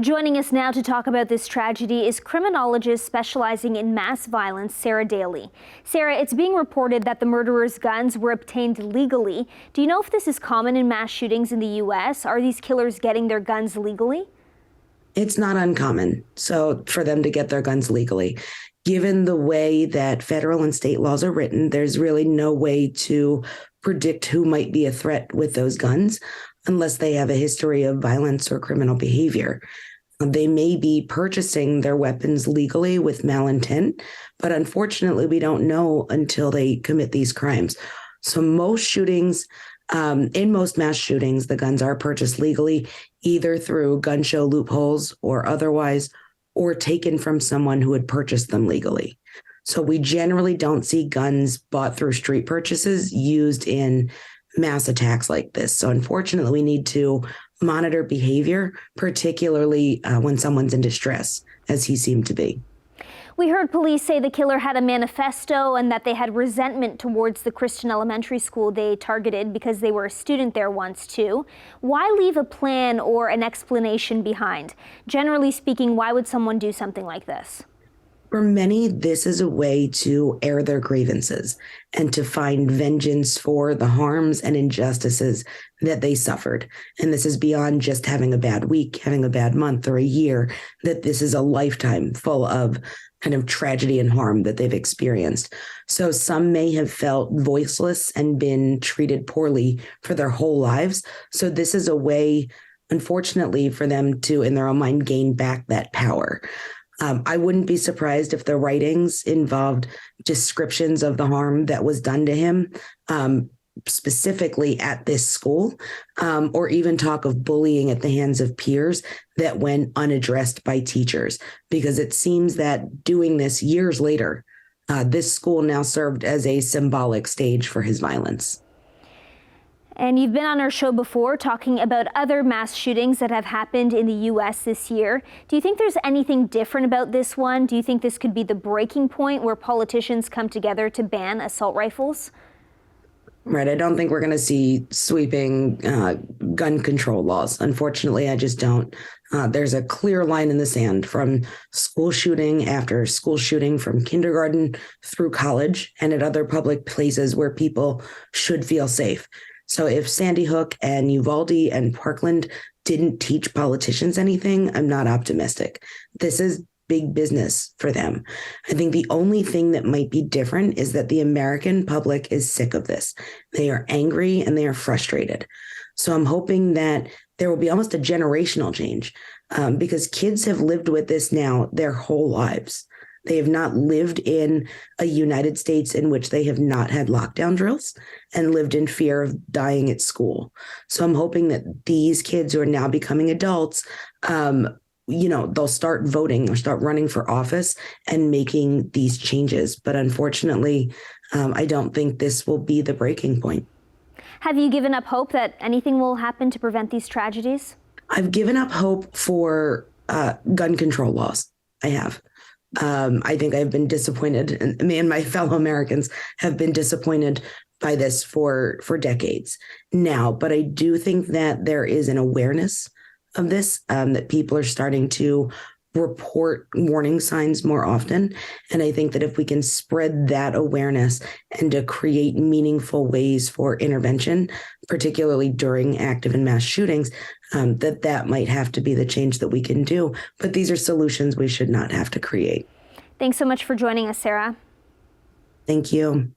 Joining us now to talk about this tragedy is criminologist specializing in mass violence, Sarah Daly. Sarah, it's being reported that the murderer's guns were obtained legally. Do you know if this is common in mass shootings in the U.S.? Are these killers getting their guns legally? It's not uncommon, so for them to get their guns legally. Given the way that federal and state laws are written, there's really no way to predict who might be a threat with those guns unless they have a history of violence or criminal behavior. They may be purchasing their weapons legally with malintent, but unfortunately, we don't know until they commit these crimes. So most shootings, in most mass shootings, the guns are purchased legally, either through gun show loopholes or otherwise, or taken from someone who had purchased them legally. So we generally don't see guns bought through street purchases used in mass attacks like this. So unfortunately, we need to monitor behavior, particularly when someone's in distress, as he seemed to be. We heard police say the killer had a manifesto and that they had resentment towards the Christian elementary school they targeted because they were a student there once too. Why leave a plan or an explanation behind? Generally speaking, why would someone do something like this? For many, this is a way to air their grievances and to find vengeance for the harms and injustices that they suffered. And this is beyond just having a bad week, having a bad month or a year, that this is a lifetime full of kind of tragedy and harm that they've experienced. So some may have felt voiceless and been treated poorly for their whole lives. So this is a way, unfortunately, for them to, in their own mind, gain back that power. I wouldn't be surprised if the writings involved descriptions of the harm that was done to him, specifically at this school, or even talk of bullying at the hands of peers that went unaddressed by teachers, because it seems that doing this years later, this school now served as a symbolic stage for his violence. And you've been on our show before talking about other mass shootings that have happened in the U.S. this year. Do you think there's anything different about this one? Do you think this could be the breaking point where politicians come together to ban assault rifles? Right. I don't think we're going to see sweeping gun control laws. Unfortunately, I just don't. There's a clear line in the sand from school shooting after school shooting, from kindergarten through college and at other public places where people should feel safe. So if Sandy Hook and Uvalde and Parkland didn't teach politicians anything, I'm not optimistic. This is big business for them. I think the only thing that might be different is that the American public is sick of this. They are angry and they are frustrated. So I'm hoping that there will be almost a generational change, because kids have lived with this now their whole lives. They have not lived in a United States in which they have not had lockdown drills and lived in fear of dying at school. So I'm hoping that these kids who are now becoming adults, they'll start voting or start running for office and making these changes. But unfortunately, I don't think this will be the breaking point. Have you given up hope that anything will happen to prevent these tragedies? I've given up hope for gun control laws. I have. I think I've been disappointed, and me and my fellow Americans have been disappointed by this for decades now. But I do think that there is an awareness of this, that people are starting to report warning signs more often. And I think that if we can spread that awareness and to create meaningful ways for intervention, particularly during active and mass shootings, that might have to be the change that we can do. But these are solutions we should not have to create. Thanks so much for joining us, Sarah. Thank you.